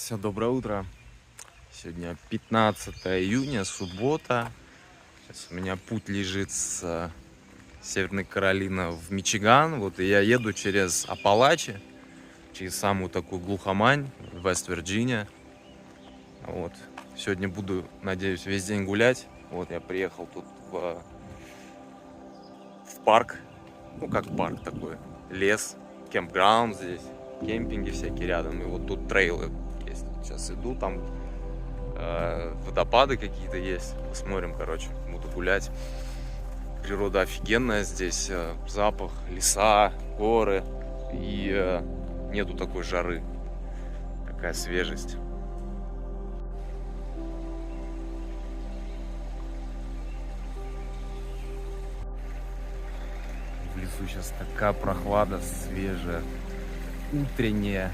Все, доброе утро. Сегодня 15 июня, суббота. Сейчас у меня путь лежит с Северной Каролины в Мичиган. Вот, и я еду через Апалачи, через самую такую глухомань, Вест-Вирджиния. Вот. Сегодня буду, надеюсь, весь день гулять. Вот я приехал тут в парк. Ну, как парк такой. Лес, кемпграунд здесь, кемпинги всякие рядом. И вот тут трейлы есть. Сейчас иду, там водопады какие-то есть. Посмотрим, короче, буду гулять. Природа офигенная здесь. Запах, леса, горы. И нету такой жары. Такая свежесть. В лесу сейчас такая прохлада свежая, утренняя.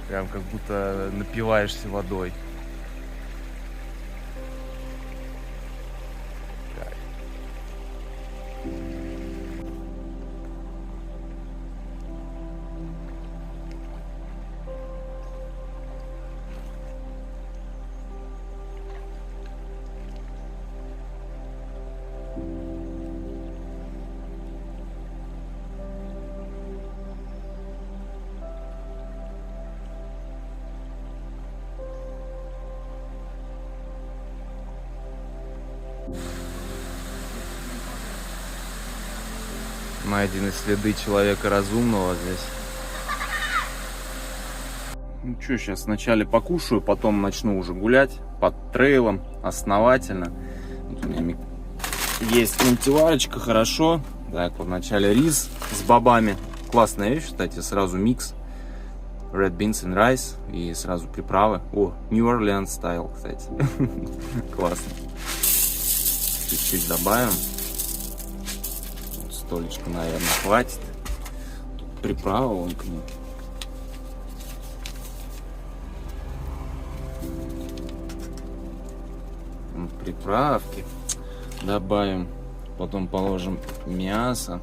Прям как будто напиваешься водой. Найдены следы человека разумного здесь. Ну что, сейчас вначале покушаю, потом начну уже гулять под трейлом основательно. Вот у меня есть мультиварочка, хорошо. Так, вот вначале рис с бобами. Классная вещь, кстати, сразу микс. Red beans and rice и сразу приправы. О, New Orleans style, кстати. Классно. Чуть-чуть добавим. Столечка, наверное, хватит. Тут приправа вон к ней. Приправки добавим. Потом положим мясо.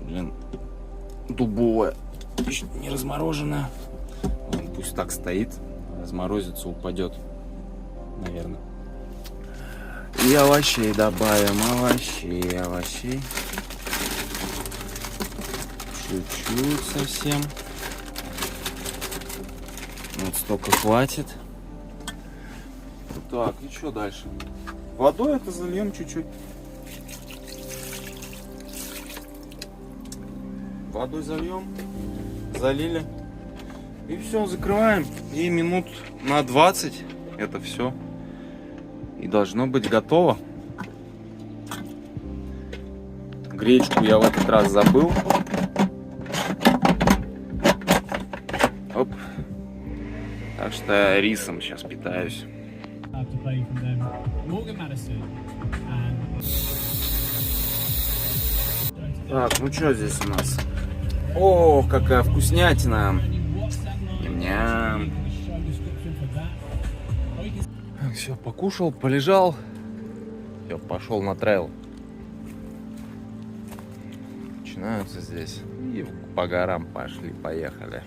Блин, дубовое. Еще не размороженное. Вон, пусть так стоит. Разморозится, упадет. Наверное. И овощей добавим, овощей. Чуть-чуть совсем. Вот столько хватит. Так, и что дальше? Водой это зальем чуть-чуть. Водой зальем. Залили. И все, закрываем. И минут на 20 это все. И должно быть готово. Гречку я в этот раз забыл. Оп. Так что рисом сейчас питаюсь. Так, ну что здесь у нас? О, какая вкуснятина. Ням. Все, покушал, полежал. Все, пошел на трейл. Начинаются здесь. И по горам пошли, поехали.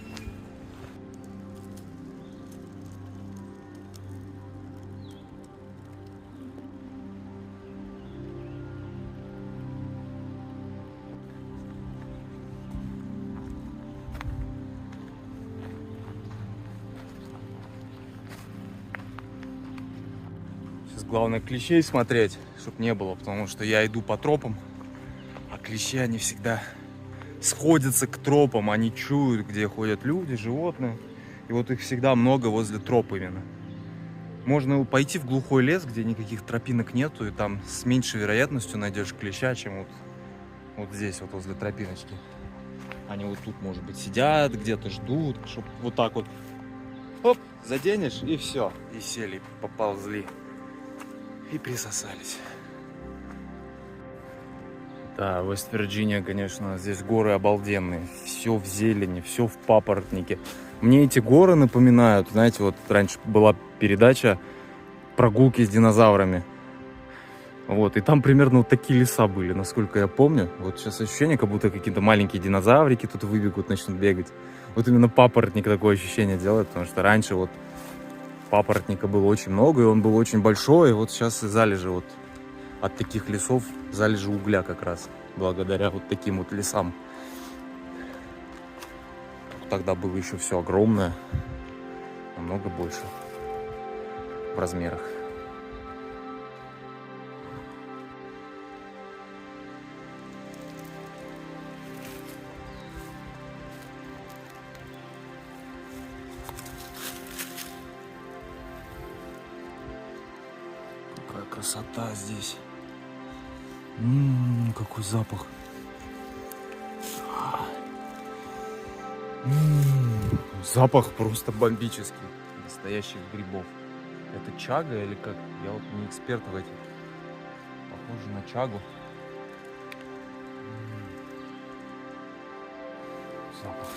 Главное клещей смотреть, чтобы не было, потому что я иду по тропам, а клещи они всегда сходятся к тропам, они чуют, где ходят люди, животные, и вот их всегда много возле троп именно. Можно пойти в глухой лес, где никаких тропинок нету, и там с меньшей вероятностью найдешь клеща, чем вот здесь, вот возле тропиночки. Они вот тут, может быть, сидят, где-то ждут, чтобы вот так вот, оп, заденешь, и все, и сели, поползли. И присосались. Да, Вест-Вирджиния, конечно, здесь горы обалденные. Все в зелени, все в папоротнике. Мне эти горы напоминают, знаете, вот раньше была передача «Прогулки с динозаврами». Вот, и там примерно вот такие леса были, насколько я помню. Вот сейчас ощущение, как будто какие-то маленькие динозаврики тут выбегут, начнут бегать. Вот именно папоротник такое ощущение делает, потому что раньше вот папоротника было очень много, и он был очень большой, и вот сейчас и залежи вот от таких лесов, залежи угля как раз, благодаря вот таким вот лесам. Тогда было еще все огромное, намного больше в размерах. Какая красота здесь. Какой запах. Запах просто бомбический. Настоящих грибов. Это чага или как? Я вот не эксперт в этих. Похоже на чагу. Запах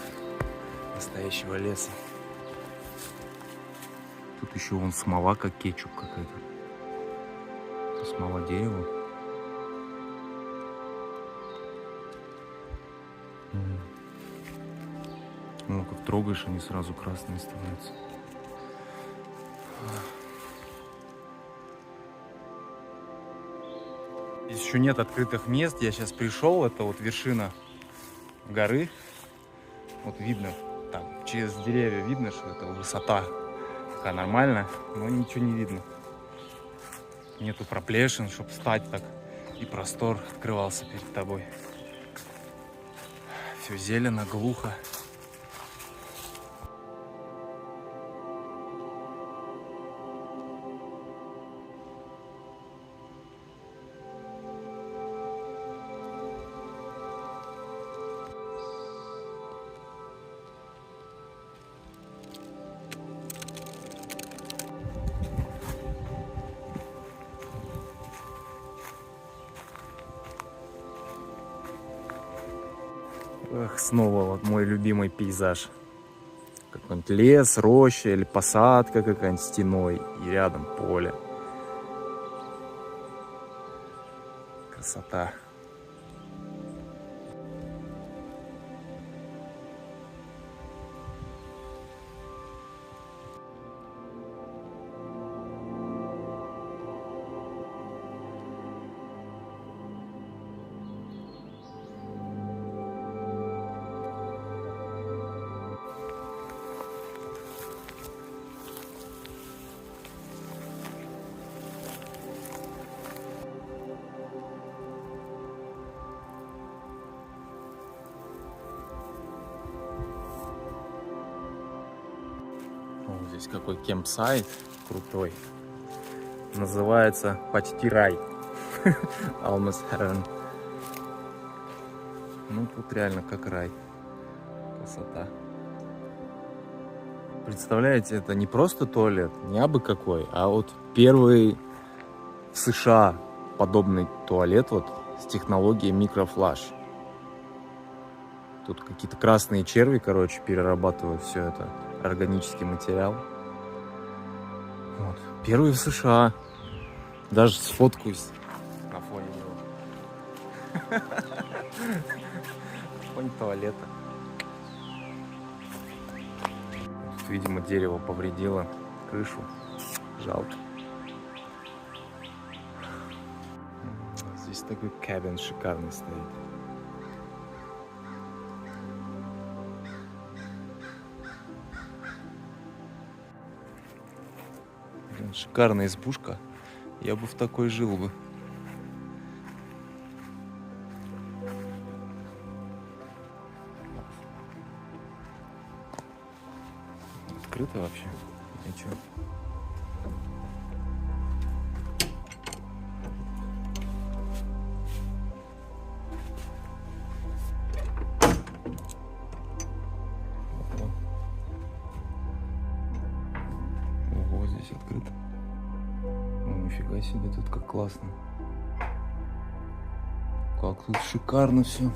настоящего леса. Тут еще вон смола, как кетчуп какая-то. Смола дерева. Ну, как трогаешь, они сразу красные становятся. Здесь еще нет открытых мест. Я сейчас пришел, это вот вершина горы. Вот видно, там через деревья видно, что это высота такая нормальная, но ничего не видно. Нету проплешин, чтобы встать так, и простор открывался перед тобой. Все зелено, глухо. Эх, снова вот мой любимый пейзаж. Какой-нибудь лес, роща или посадка какая-нибудь стеной. И рядом поле. Красота. Здесь какой кемпсайт крутой. Называется почти рай. Almost heaven. Ну тут реально как рай. Красота. Представляете, это не просто туалет, не абы какой, а вот первый в США подобный туалет вот с технологией микрофлаш. Тут какие-то красные черви, короче, перерабатывают все это. Органический материал. Вот. Первый в США. Даже сфоткаюсь на фоне него. Фоне туалета. Тут, видимо, дерево повредило крышу. Жалко. Здесь такой кабин шикарный стоит. Шикарная избушка. Я бы в такой жил бы. Открыто вообще? Ничего. Ого, здесь открыто. Нифига себе, тут как классно. Как тут шикарно все.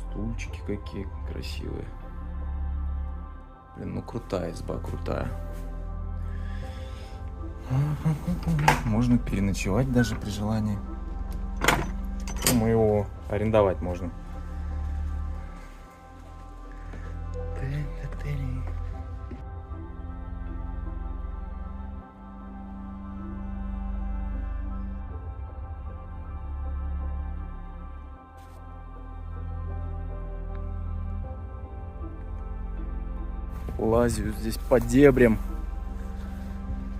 Стульчики какие красивые. Блин, ну крутая изба, крутая. Можно переночевать даже при желании. Ну, его арендовать можно. Лазю здесь по дебрям.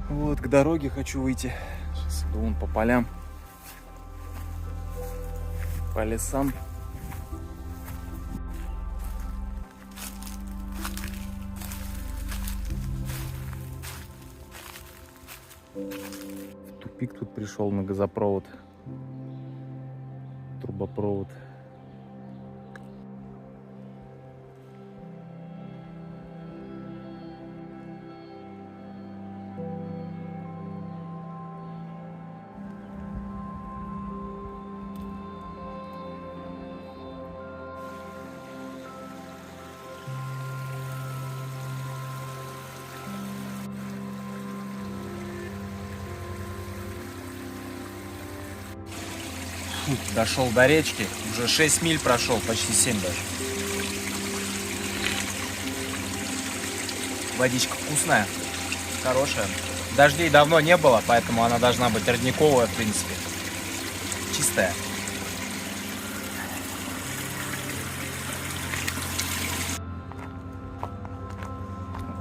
Вот, к дороге хочу выйти. Сейчас иду вон по полям, по лесам. В тупик тут пришел на газопровод, трубопровод. Дошел до речки, уже 6 миль прошел, почти 7 даже. Водичка вкусная, хорошая. Дождей давно не было, поэтому она должна быть родниковая, в принципе. Чистая.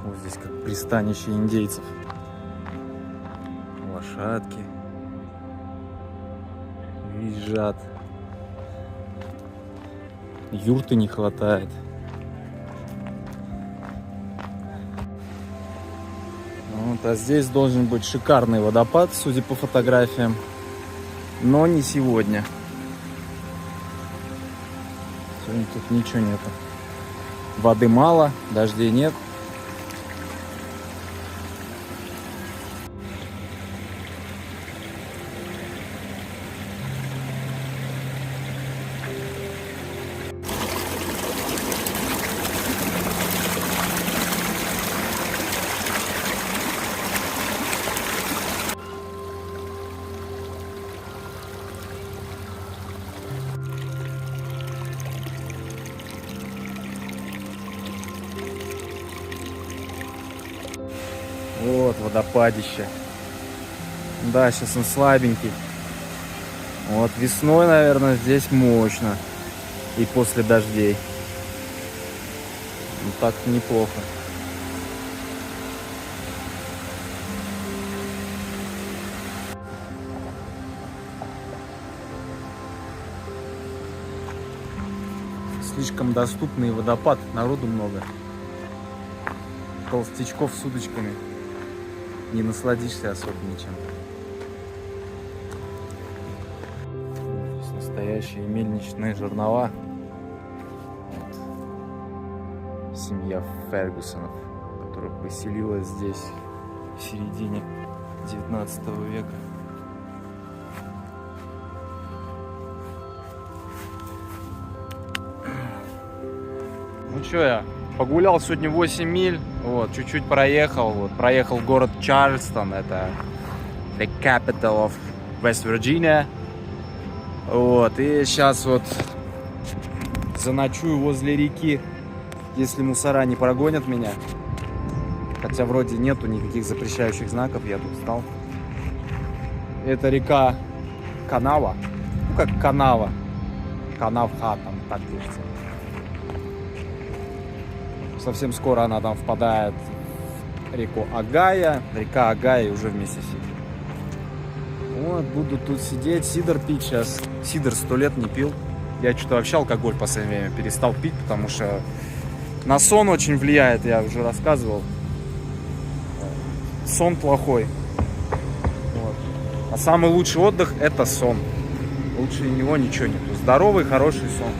Вот здесь как пристанище индейцев. Лошадки визжат. Юрты не хватает. Вот, а здесь должен быть шикарный водопад, судя по фотографиям. Но не сегодня. Сегодня тут ничего нету. Воды мало, дождей нет. Вот водопадище. Да, сейчас он слабенький. Вот весной, наверное, здесь мощно. И после дождей. Ну так-то неплохо. Слишком доступный водопад, народу много. Толстячков с удочками. Не насладишься особо ничем. Здесь настоящие мельничные жернова. Вот. Семья Фергюсонов, которая поселилась здесь в середине 19 века. Ну что, я погулял сегодня 8 миль, вот, чуть-чуть проехал, вот, проехал город Чарльстон, это the capital of West Virginia, вот, и сейчас вот заночую возле реки, если мусора не прогонят меня, хотя вроде нету никаких запрещающих знаков, я тут встал. Это река Канава, ну как Канава, Канавха, там так пишется. Совсем скоро она там впадает в реку Огайо. Река Огайо уже в Миссисипи. Вот, буду тут сидеть, сидр пить сейчас. Сидр 100 лет не пил. Я что-то вообще алкоголь в последнее время перестал пить, потому что на сон очень влияет, я уже рассказывал. Сон плохой. Вот. А самый лучший отдых – это сон. Лучше него ничего нету. Здоровый, хороший сон.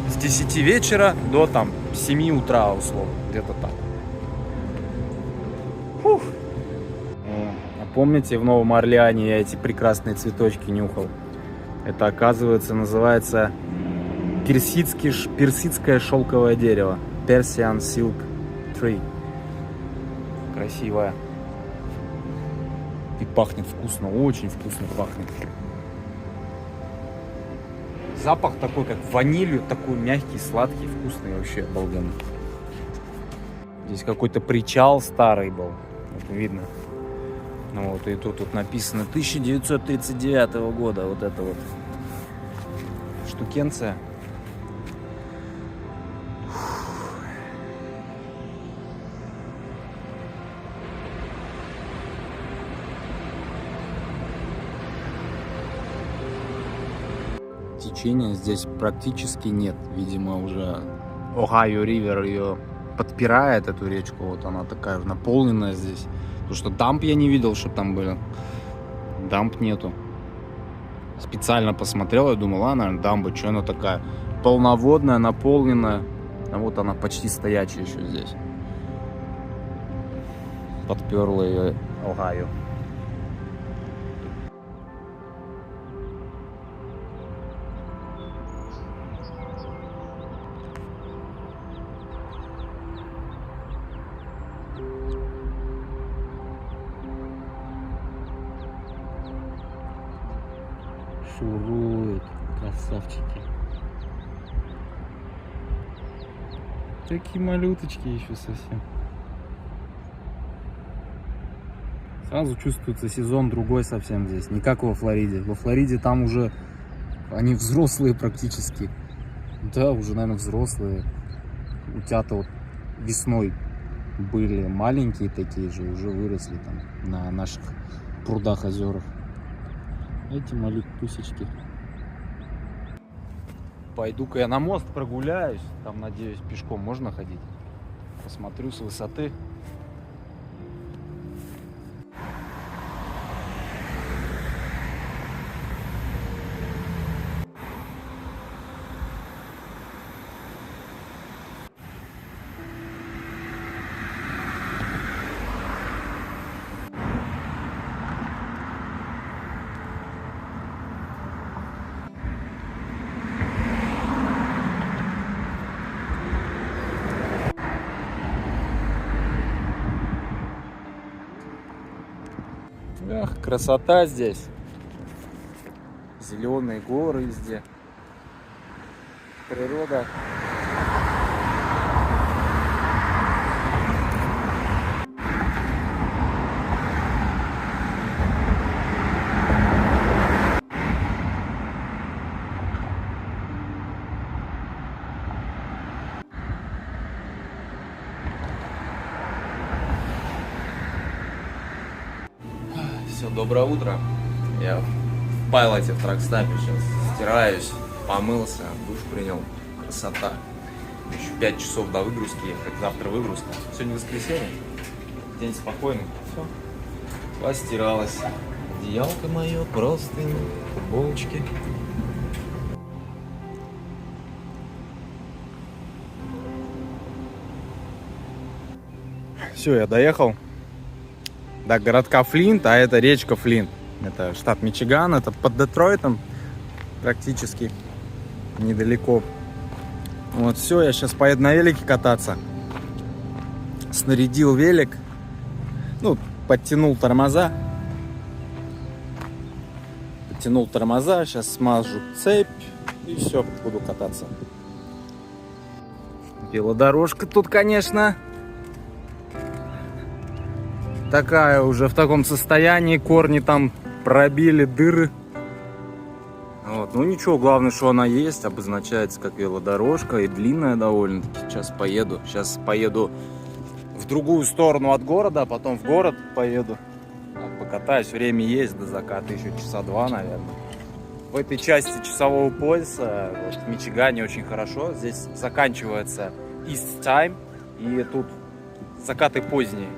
С 10 вечера до там 7 утра, условно, где-то так. Фух. А помните, в Новом Орлеане я эти прекрасные цветочки нюхал? Это, оказывается, называется персидское шелковое дерево. Persian Silk Tree. Красивое. И пахнет вкусно, очень вкусно пахнет. Запах такой, как ванилью, такой мягкий, сладкий, вкусный, вообще обалденный. Здесь какой-то причал старый был, это видно. Ну вот, и тут написано 1939 года, вот это вот штукенция. течения здесь практически нет. Видимо, уже Ohio River ее подпирает, эту речку. Вот она такая наполненная здесь. Потому что дамб я не видел, чтобы там были. Дамб нету. Специально посмотрел, я думал, наверное, дамба, что она такая полноводная, наполненная. А вот она почти стоячая еще здесь. Подперла ее Ohio. Шуруют, красавчики. Такие малюточки еще совсем. Сразу чувствуется сезон другой совсем здесь. Не как во Флориде. Во Флориде там уже они взрослые практически. Да, уже, наверное, взрослые. Утята вот весной были маленькие такие же, уже выросли там на наших прудах, озерах. Эти малютусечки. Пойду-ка я на мост прогуляюсь. Там, надеюсь, пешком можно ходить. Посмотрю с высоты. Ах, красота здесь. Зеленые горы везде. Природа. Все, доброе утро. Я в пайлоте, в тракстапе сейчас стираюсь, помылся, душ принял. Красота. Еще 5 часов до выгрузки ехать. Завтра выгрузка. Сегодня воскресенье. День спокойный. Все. Постиралась. Одеялко мое, простыни, футболочки. Все, я доехал до городка Флинт, а это речка Флинт. Это штат Мичиган, это под Детройтом практически недалеко. Вот все, я сейчас поеду на велике кататься. Снарядил велик, ну, подтянул тормоза. Сейчас смажу цепь и все, буду кататься. Велодорожка тут, конечно, такая уже в таком состоянии, корни там пробили, дыры. Вот. Ну ничего, главное, что она есть, обозначается как велодорожка и длинная довольно-таки. Сейчас поеду в другую сторону от города, а потом в город поеду. Покатаюсь, время есть до заката, еще часа 2, наверное. В этой части часового пояса, вот, в Мичигане очень хорошо. Здесь заканчивается East Time, и тут закаты поздние.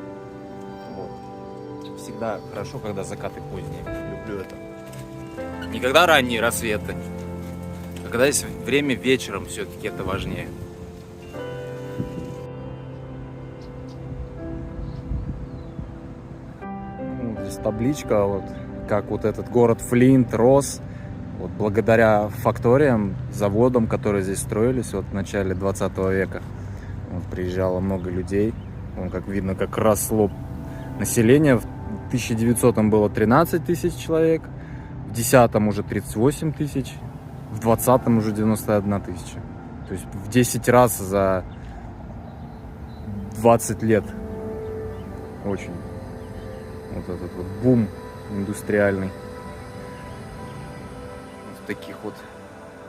Вот. Всегда хорошо, когда закаты поздние. Люблю это. Не когда ранние рассветы, а когда есть время вечером, все-таки это важнее. Здесь табличка, вот, как вот этот город Флинт рос. Вот, благодаря факториям, заводам, которые здесь строились вот, в начале 20 века. Вот, приезжало много людей. Вон, как видно, как росло население. В 1900-м было 13 тысяч человек. В 10-м уже 38 тысяч. В 20-м уже 91 тысяча. То есть в 10 раз за 20 лет. Очень. Вот этот вот бум индустриальный. В таких вот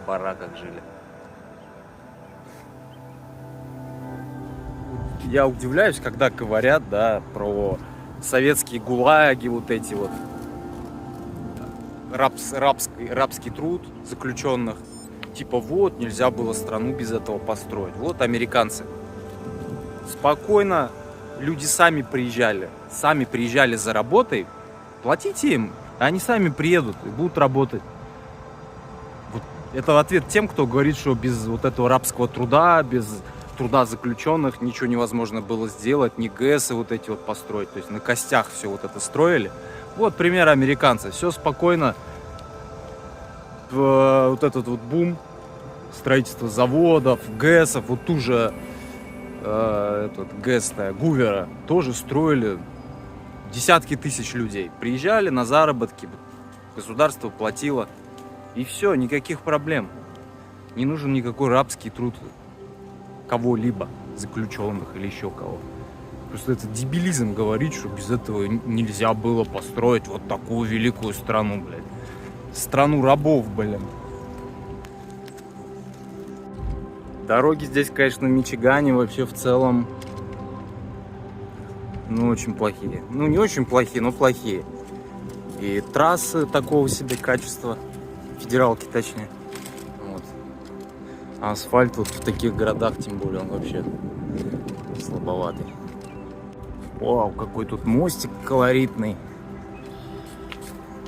бараках жили. Я удивляюсь, когда говорят, да, про советские гулаги, вот эти вот рабский труд заключенных. типа вот, нельзя было страну без этого построить. Вот американцы. Спокойно люди сами приезжали за работой, платите им, а они сами приедут и будут работать. Вот это ответ тем, кто говорит, что без вот этого рабского труда, без труда заключенных ничего невозможно было сделать, ни ГЭСы вот эти вот построить, то есть на костях все вот это строили. Вот пример американцев, все спокойно, вот этот вот бум, строительство заводов, ГЭСов, вот ту же этот ГЭС Гувера тоже строили десятки тысяч людей. Приезжали на заработки, государство платило, и все, никаких проблем. Не нужен никакой рабский труд кого-либо, заключенных или еще кого. Просто это дебилизм говорить, что без этого нельзя было построить вот такую великую страну, блядь. Страну рабов, блин. Дороги здесь, конечно, в Мичигане вообще в целом, ну, очень плохие. Ну, не очень плохие, но плохие. И трассы такого себе качества, федералки точнее. Вот. А асфальт вот в таких городах, тем более, он вообще слабоватый. Вау, какой тут мостик колоритный,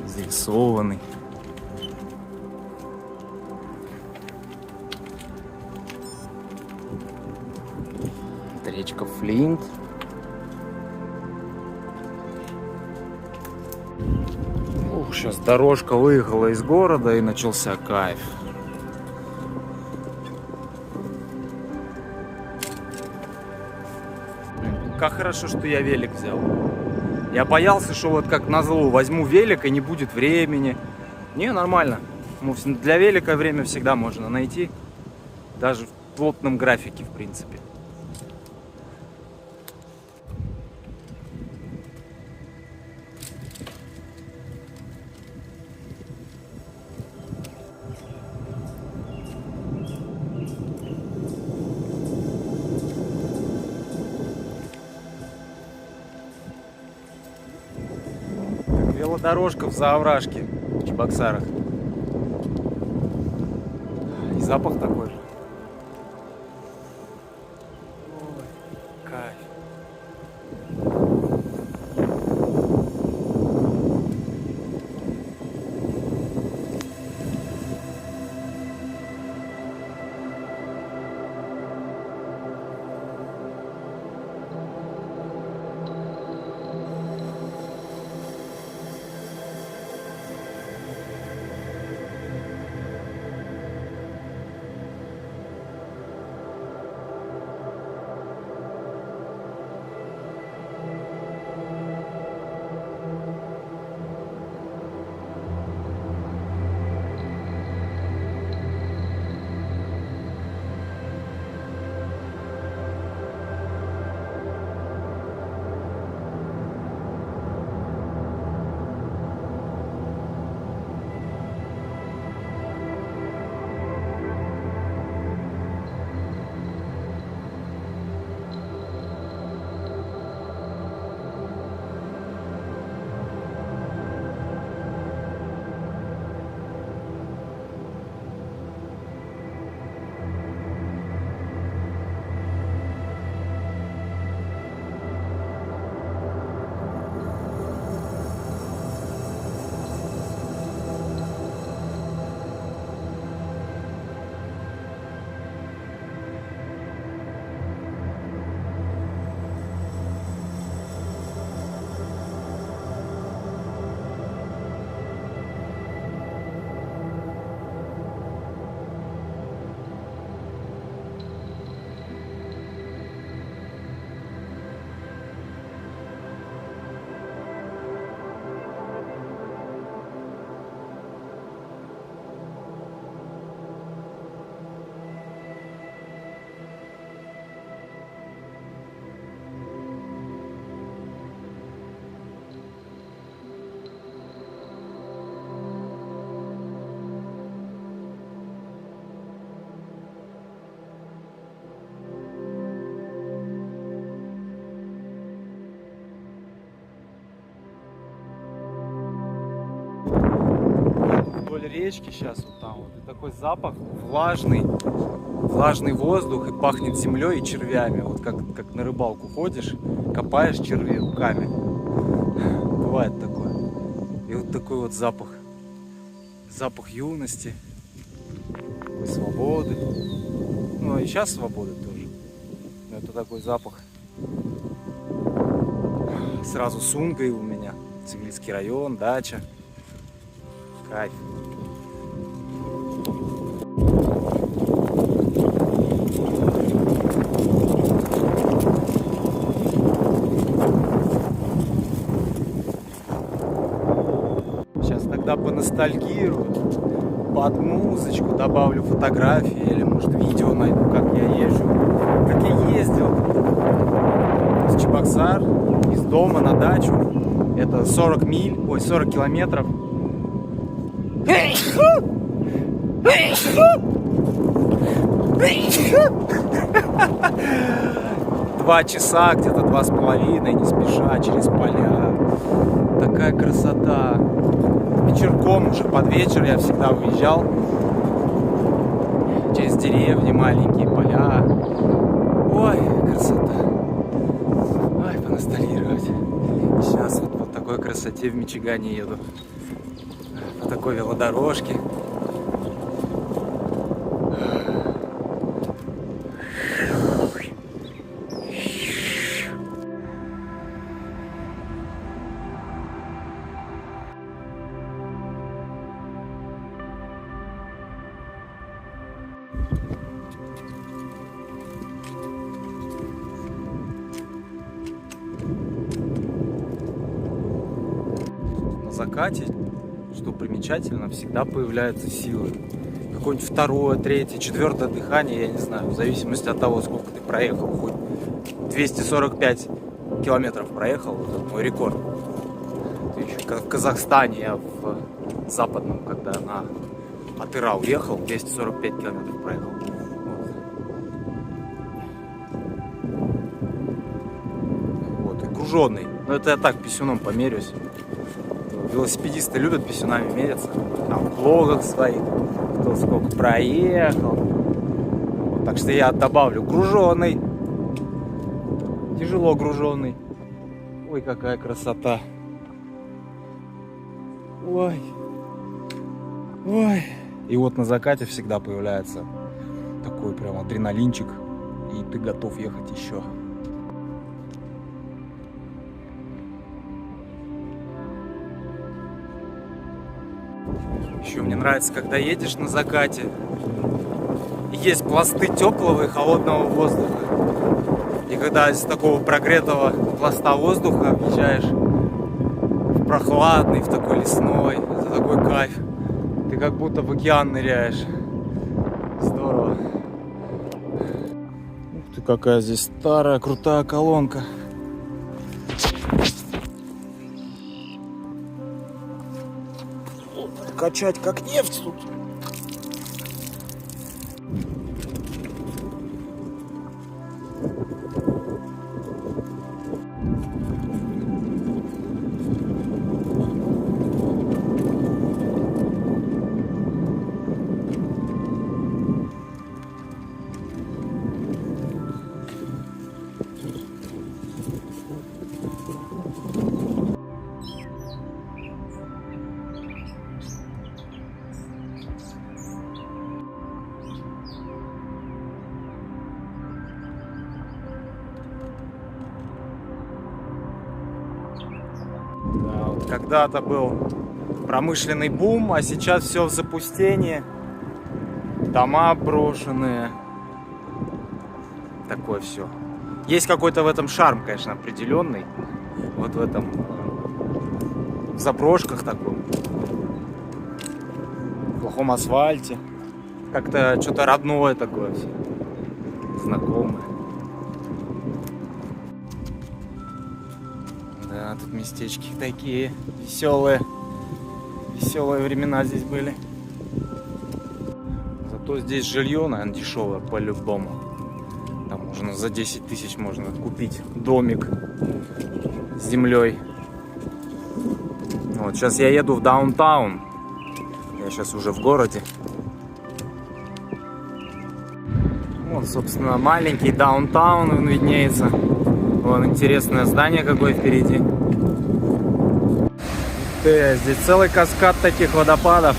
зарисованный. Это речка Флинт. Ух, сейчас дорожка выехала из города и начался кайф. Как хорошо, что я велик взял. Я боялся, что вот как назло возьму велик и не будет времени. Не, нормально. Для велика время всегда можно найти. Даже в плотном графике, в принципе. Велодорожка в Заовражке, в Чебоксарах. И запах такой же. Ой, кайф. вдоль речки сейчас вот там вот. И такой запах влажный воздух, и пахнет землей и червями. Вот как на рыбалку ходишь, копаешь черви руками. Бывает такое. И вот такой вот запах. Запах юности, такой свободы. Ну и сейчас свободы тоже. Но это такой запах. Сразу Сунгой у меня. Цивильский район, дача. Кайф. Сейчас тогда поностальгирую, под музычку добавлю фотографии или может видео найду, как я езжу, как я ездил с Чебоксар из дома на дачу. Это 40 миль, ой, 40 километров. 2 часа, где-то 2,5, не спеша, через поля. Такая красота. Вечерком, уже под вечер я всегда уезжал. Через деревни, маленькие поля. Ой, красота. Ой, поностальгировать. Сейчас вот по такой красоте в Мичигане еду. По такой велодорожке. На закате, что примечательно, всегда появляются силы. Какое-нибудь второе, третье, четвертое дыхание, я не знаю, в зависимости от того, сколько ты проехал. Хоть 245 километров проехал, вот это мой рекорд. В Казахстане, я в западном, когда от Ира уехал, 245 километров проехал. Вот, и груженный. Но это я так писюном померюсь. Велосипедисты любят писюнами мериться. Там в блогах своих, кто сколько проехал. Вот, так что я добавлю груженный. Тяжело груженный. Ой, какая красота. Ой. Ой. И вот на закате всегда появляется такой прям адреналинчик. И ты готов ехать еще. Еще мне нравится, когда едешь на закате, есть пласты теплого и холодного воздуха. И когда из такого прогретого пласта воздуха объезжаешь в прохладный, в такой лесной, это такой кайф. Ты как будто в океан ныряешь. Здорово. Ух ты, какая здесь старая, крутая колонка. Качать как нефть тут. Да, вот когда-то был промышленный бум, а сейчас все в запустении. Дома брошенные. Такое все. Есть какой-то в этом шарм, конечно, определенный. Вот в этом в заброшках таком. В плохом асфальте. Как-то что-то родное такое все. Знакомое. Да, тут местечки такие веселые. Веселые времена здесь были. Зато здесь жилье, наверное, дешевое по-любому. Там можно за 10 тысяч можно купить домик с землей. Вот, сейчас я еду в даунтаун. Я сейчас уже в городе. Вот, собственно, маленький даунтаун он виднеется. Вон интересное здание какое впереди. Здесь целый каскад таких водопадов.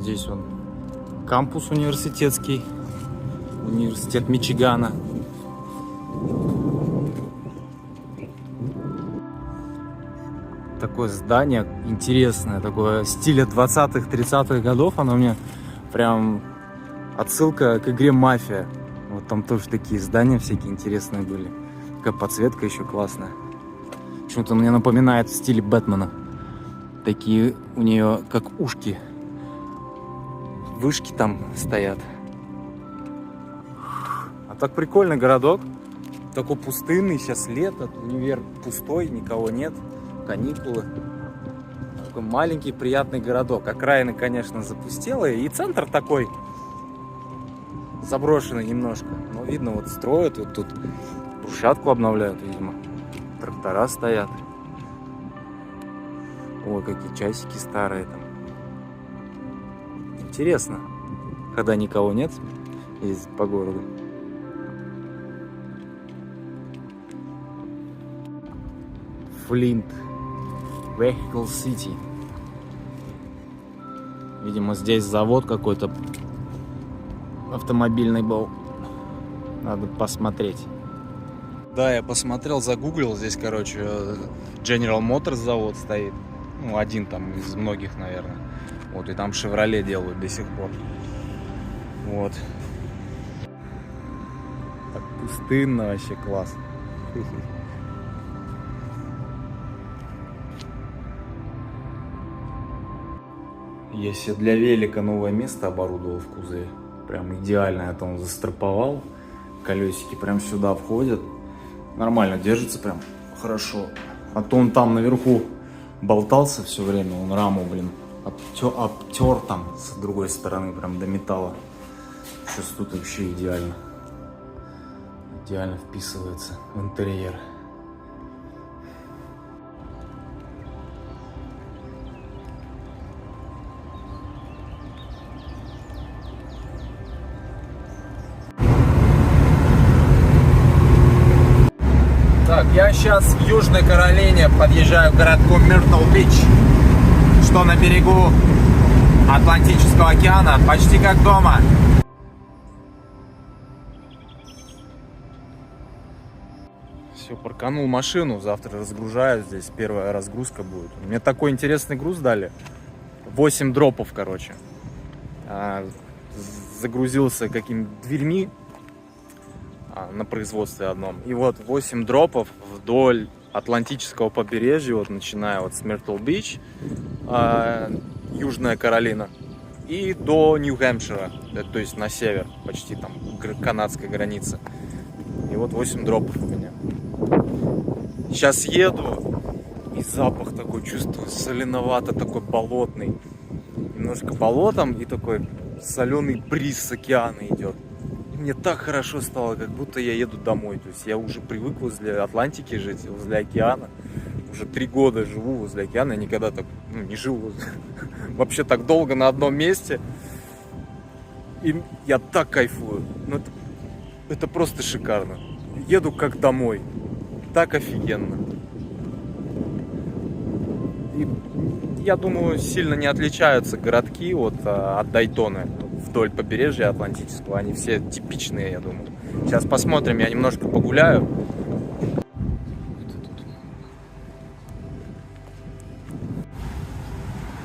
Здесь он кампус университетский, университет Мичигана. Такое здание интересное, такое стиля 20-х, 30-х годов. Оно мне прям отсылка к игре «Мафия». Вот там тоже такие здания всякие интересные были. Такая подсветка еще классная. Почему-то мне напоминает в стиле Бэтмена. Такие у нее как ушки. Вышки там стоят. А так прикольный городок. Такой пустынный, сейчас лето, универ пустой, никого нет. Каникулы. Такой маленький приятный городок. Окраины, конечно, запустелые. И центр такой заброшенный немножко. Но видно, вот строят, вот тут брусчатку обновляют, видимо. Трактора стоят. Ой, какие часики старые там. Интересно, когда никого нет ездить по городу. Флинт. Vehicle City. Видимо, здесь завод какой-то автомобильный был. Надо посмотреть. Да, я посмотрел, загуглил. Здесь, короче, General Motors завод стоит. Ну, один там из многих, наверное. Вот, и там Chevrolet делают до сих пор. Вот. Так пустынно, вообще класс. Я себе для велика новое место оборудовал в кузове. Прям идеально. Я там застраховал. Колесики прям сюда входят. Нормально держится прям хорошо. А то он там наверху болтался все время. Он раму, блин, обтер там с другой стороны прям до металла. Сейчас тут вообще идеально. Идеально вписывается в интерьер. Так, я сейчас в Южной Каролине подъезжаю к городку Миртл-Бич, что на берегу Атлантического океана, почти как дома. Все, парканул машину, завтра разгружаю, здесь первая разгрузка будет. Мне такой интересный груз дали, 8 дропов, короче. Загрузился какими-то дверьми на производстве одном. И вот 8 дропов вдоль Атлантического побережья, вот начиная вот с Миртл-Бич, Южная Каролина, и до Нью-Хэмпшира, то есть на север, почти там канадская граница. И вот 8 дропов у меня. Сейчас еду, и запах такой чувствую, соленовато, такой болотный. Немножко болотом, и такой соленый бриз с океана идет. Мне так хорошо стало, как будто я еду домой. То есть я уже привык возле Атлантики жить, возле океана. Уже 3 года живу возле океана. Я никогда так не жил вообще так долго на одном месте. И я так кайфую. Ну, это просто шикарно. Еду как домой. Так офигенно. И я думаю, сильно не отличаются городки от Дайтона. Вдоль побережья Атлантического. Они все типичные, я думаю. Сейчас посмотрим, я немножко погуляю.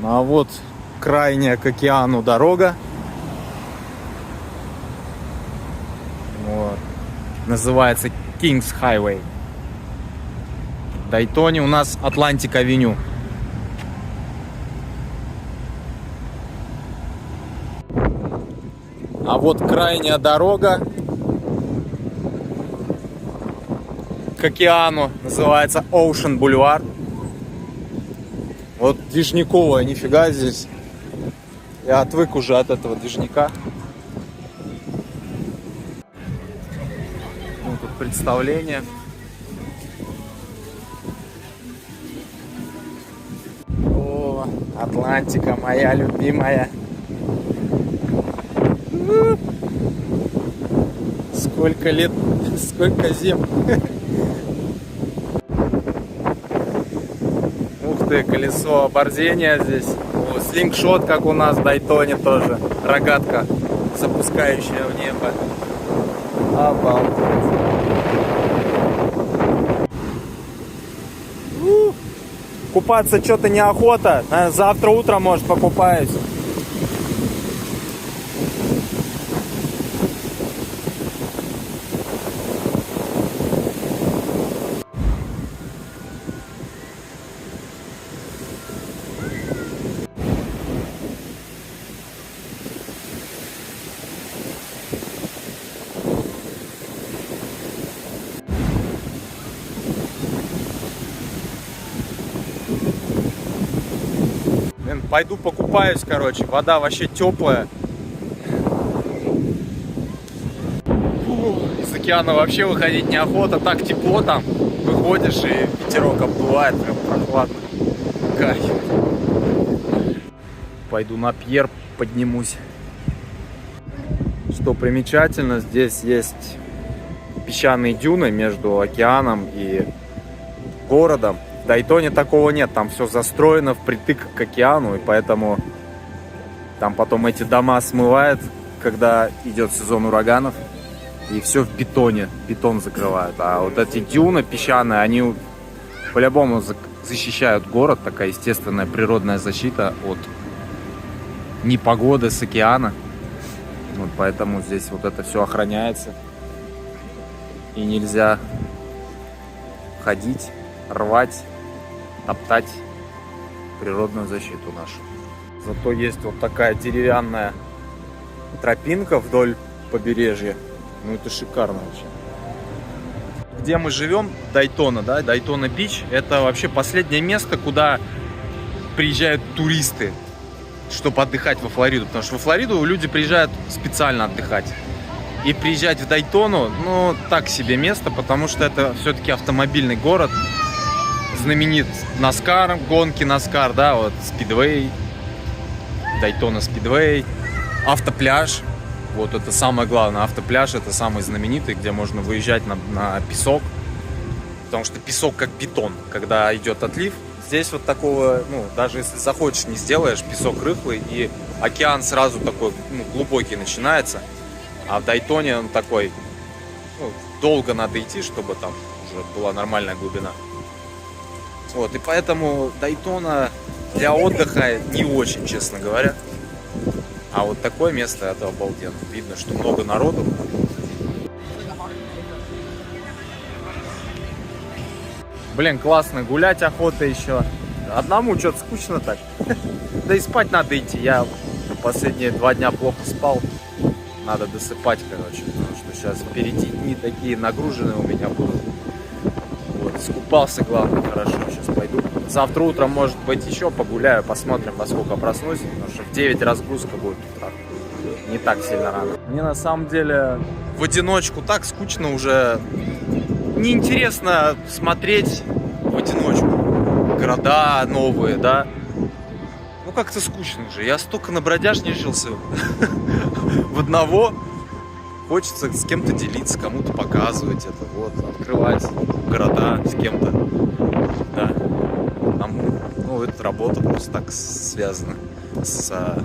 А вот крайняя к океану дорога. Вот. Называется Kings Highway. В Дайтоне у нас Атлантик-авеню. А вот крайняя дорога к океану называется Ocean Boulevard. Вот движниковая, нифига здесь. Я отвык уже от этого движника. представление. О, Атлантика моя любимая. Сколько лет, сколько зим. Ух ты, колесо оборзения здесь. О, слингшот, как у нас в Дайтоне тоже. Рогатка, запускающая в небо. Обалдеть. Купаться что-то неохота. Завтра утром, может, покупаюсь. Пойду покупаюсь, короче. Вода вообще теплая. Из океана вообще выходить неохота. Так тепло там. Выходишь и ветерок обдувает. Прям прохладно. Кайф. Пойду на пьер поднимусь. Что примечательно, здесь есть песчаные дюны между океаном и городом. В Дайтоне такого нет, там все застроено впритык к океану, и поэтому там потом эти дома смывает, когда идет сезон ураганов, и все в бетоне, бетон закрывают. А вот эти дюны песчаные, они по-любому защищают город, такая естественная природная защита от непогоды с океана. Вот поэтому здесь вот это все охраняется, и нельзя ходить, рвать, топтать природную защиту нашу. Зато есть вот такая деревянная тропинка вдоль побережья. Ну это шикарно вообще. Где мы живем, Дайтона, да, Дайтона Бич, это вообще последнее место, куда приезжают туристы, чтобы отдыхать во Флориду. Потому что во Флориду люди приезжают специально отдыхать. И приезжать в Дайтону, ну, так себе место, потому что это все-таки автомобильный город. Знаменит Наскар, гонки Наскар, да, вот Спидвей, Дайтона Спидвей, автопляж. Вот это самое главное, автопляж это самый знаменитый, где можно выезжать на песок. Потому что песок как бетон, когда идет отлив. Здесь вот такого, ну, даже если захочешь, не сделаешь, песок рыхлый, и океан сразу такой, ну, глубокий начинается. А в Дайтоне он такой, ну, долго надо идти, чтобы там уже была нормальная глубина. Вот, и поэтому Дайтона для отдыха не очень, честно говоря. А вот такое место, это обалденно. Видно, что много народу. Блин, классно, гулять охота еще. Одному что-то скучно так. Да и спать надо идти. Я последние 2 дня плохо спал. Надо досыпать, короче. Потому что сейчас впереди дни такие нагруженные у меня будут. Вот, искупался, главное, хорошо. Сейчас пойду. Завтра утром, может быть, еще погуляю. Посмотрим, во сколько проснусь. Потому что в 9 разгрузка будет утра. Не так сильно рано. Мне на самом деле в одиночку так скучно уже. Неинтересно смотреть в одиночку. Города новые, да. Ну как-то скучно уже. Я столько набродяжничался в одного. Хочется с кем-то делиться, кому-то показывать это. Вот, открывать города с кем-то. Да. Там, ну, это работа просто так связана с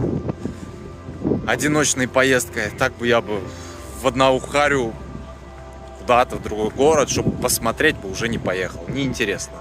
одиночной поездкой. Так бы я бы в одного харю куда-то в другой город, чтобы посмотреть бы, уже не поехал. Неинтересно.